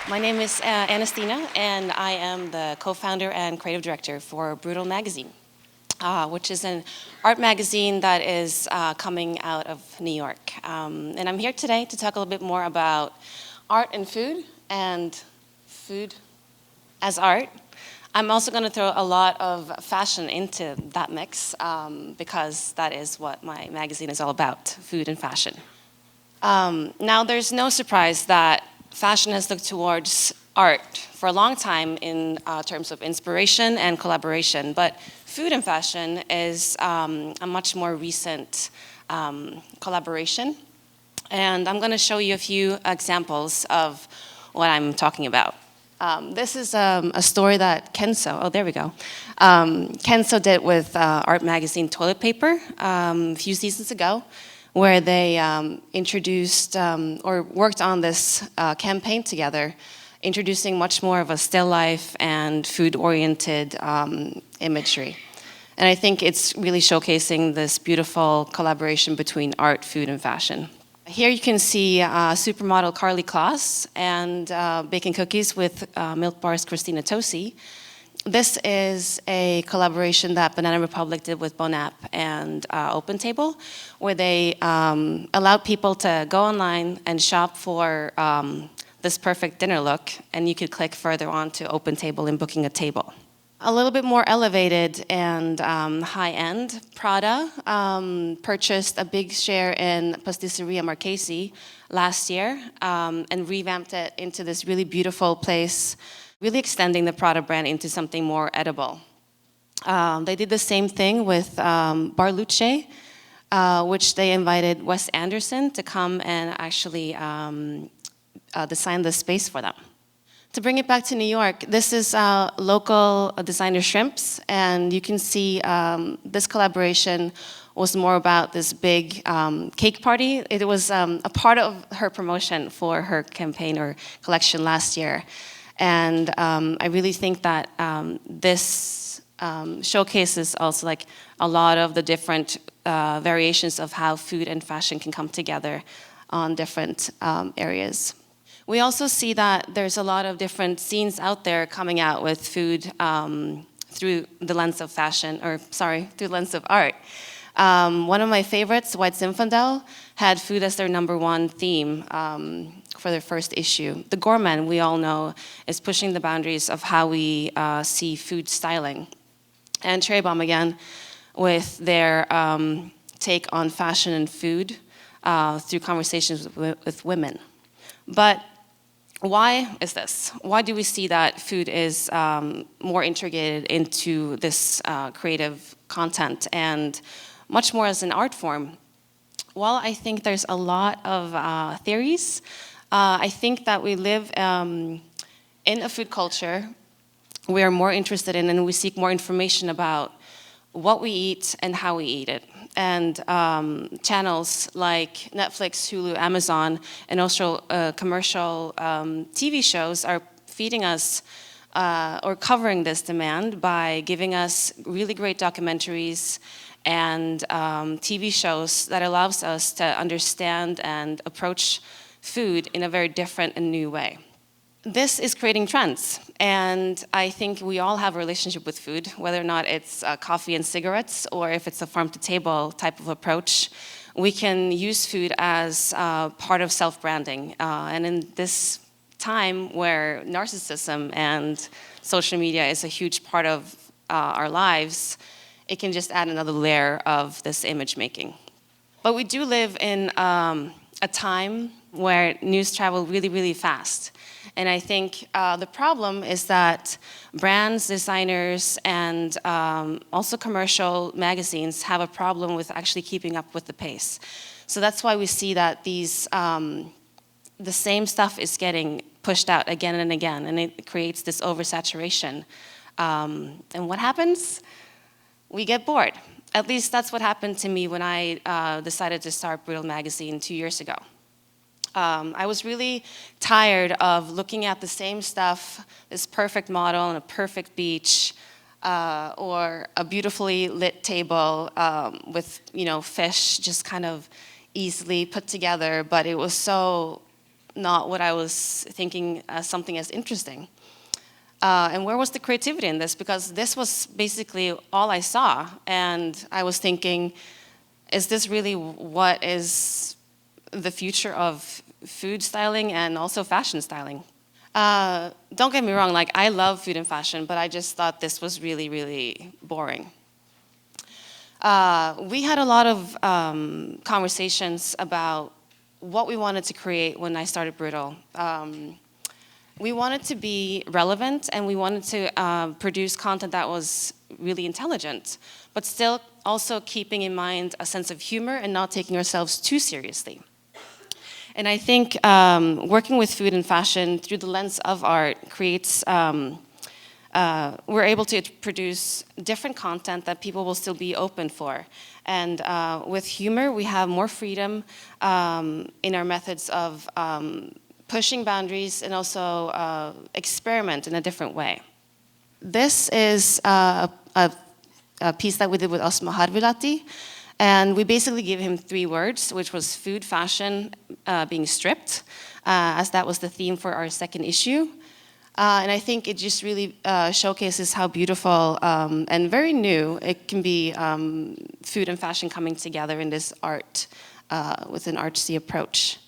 My name is AnneStine, and I am the co-founder and creative director for Brutal Magazine, which is an art magazine that is coming out of New York. And I'm here today to talk a little bit more about art and food as art. I'm also going to throw a lot of fashion into that mix because that is what my magazine is all about, food and fashion. Now, there's no surprise that fashion has looked towards art for a long time in terms of inspiration and collaboration, but food and fashion is a much more recent collaboration. And I'm going to show you a few examples of what I'm talking about. This is a story that Kenso, oh, there we go. Kenso did with art magazine Toilet Paper a few seasons ago, where they introduced or worked on this campaign together, introducing much more of a still life and food-oriented imagery. And I think it's really showcasing this beautiful collaboration between art, food, and fashion. Here you can see supermodel Carly Kloss and baking cookies with Milk Bar's Christina Tosi. This is a collaboration that Banana Republic did with Bonap and OpenTable, where they allowed people to go online and shop for this perfect dinner look, and you could click further on to OpenTable in booking a table. A little bit more elevated and high-end, Prada purchased a big share in Pastisseria Marchesi last year and revamped it into this really beautiful place, really extending the Prada brand into something more edible. They did the same thing with Bar Luce, which they invited Wes Anderson to come and actually design the space for them. To bring it back to New York, this is local designer Shrimps, and you can see this collaboration was more about this big cake party. It was a part of her promotion for her campaign or collection last year. And I really think that this showcases also like a lot of the different variations of how food and fashion can come together on different areas. We also see that there's a lot of different scenes out there coming out with food through the lens of fashion, through the lens of art. One of my favorites, White Zinfandel, had food as their #1 theme for their first issue. The Gourmand, we all know, is pushing the boundaries of how we see food styling. And Cherry Bomb, again, with their take on fashion and food through conversations with women. But why is this? Why do we see that food is more integrated into this creative content and much more as an art form? Well, I think there's a lot of theories. I think that we live in a food culture we are more interested in, and we seek more information about what we eat and how we eat it. And channels like Netflix, Hulu, Amazon, and also commercial TV shows are feeding us or covering this demand by giving us really great documentaries and TV shows that allows us to understand and approach food in a very different and new way. This is creating trends, and I think we all have a relationship with food, whether or not it's coffee and cigarettes or if it's a farm-to-table type of approach. We can use food as part of self-branding, and in this time where narcissism and social media is a huge part of our lives, it can just add another layer of this image making. But we do live in a time where news travel really, really fast. And I think the problem is that brands, designers, and also commercial magazines have a problem with actually keeping up with the pace. So that's why we see that the same stuff is getting pushed out again and again, and it creates this oversaturation. And what happens? We get bored. At least that's what happened to me when I decided to start Brutal Magazine 2 years ago. I was really tired of looking at the same stuff, this perfect model on a perfect beach, or a beautifully lit table with fish just kind of easily put together, but it was so not what I was thinking as something as interesting. And where was the creativity in this? Because this was basically all I saw. And I was thinking, is this really what is the future of food styling and also fashion styling? Don't get me wrong, like I love food and fashion, but I just thought this was really, really boring. We had a lot of conversations about what we wanted to create when I started Brutal. We wanted to be relevant, and we wanted to produce content that was really intelligent, but still also keeping in mind a sense of humor and not taking ourselves too seriously. And I think working with food and fashion through the lens of art creates, we're able to produce different content that people will still be open for. And with humor, we have more freedom in our methods of pushing boundaries and also experiment in a different way. This is a piece that we did with Osmo Harvilati. And we basically gave him 3 words, which was food, fashion, being stripped, as that was the theme for our second issue. And I think it just really showcases how beautiful and very new it can be, food and fashion coming together in this art with an artsy approach.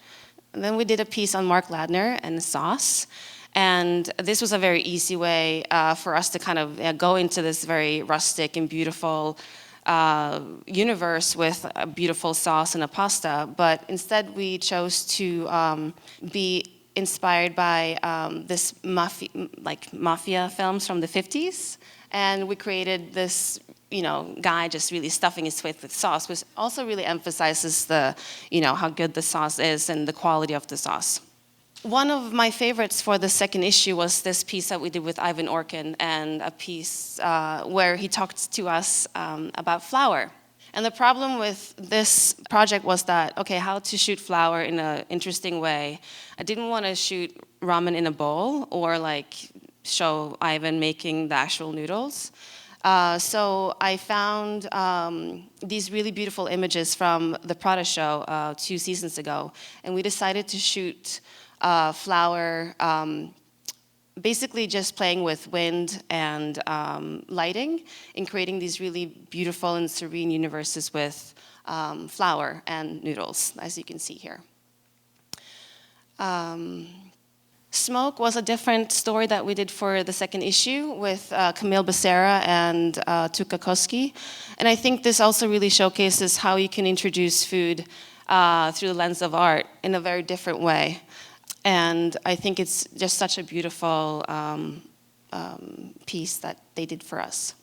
And then we did a piece on Mark Ladner and sauce. And this was a very easy way for us to kind of go into this very rustic and beautiful universe with a beautiful sauce and a pasta, but instead we chose to be inspired by this mafia films from the 50s, and we created this, guy just really stuffing his face with sauce, which also really emphasizes the, how good the sauce is and the quality of the sauce. One of my favorites for the second issue was this piece that we did with Ivan Orkin, and a piece where he talked to us about flour. And the problem with this project was that, okay, how to shoot flour in an interesting way. I didn't want to shoot ramen in a bowl or show Ivan making the actual noodles. So I found these really beautiful images from the Prada show 2 seasons ago, and we decided to shoot flour, basically just playing with wind and lighting and creating these really beautiful and serene universes with flour and noodles, as you can see here. Smoke was a different story that we did for the second issue with Camille Becerra and Tuka Koski. And I think this also really showcases how you can introduce food through the lens of art in a very different way. And I think it's just such a beautiful piece that they did for us.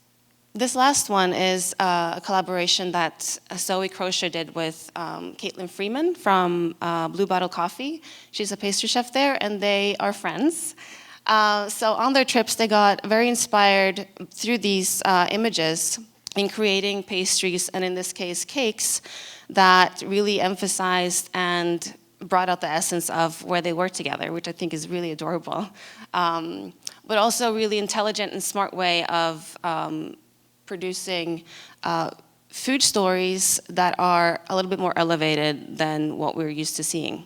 This last one is a collaboration that Zoe Crozier did with Caitlin Freeman from Blue Bottle Coffee. She's a pastry chef there, and they are friends. So on their trips, they got very inspired through these images in creating pastries, and in this case, cakes, that really emphasized and brought out the essence of where they were together, which I think is really adorable. But also a really intelligent and smart way of producing food stories that are a little bit more elevated than what we're used to seeing.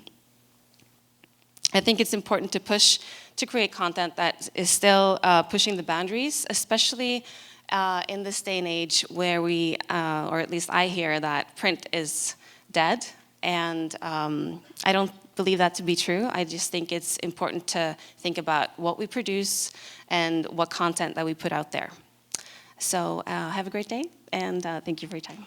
I think it's important to create content that is still pushing the boundaries, especially in this day and age where we, or at least I hear that print is dead. And I don't believe that to be true. I just think it's important to think about what we produce and what content that we put out there. So have a great day, and thank you for your time.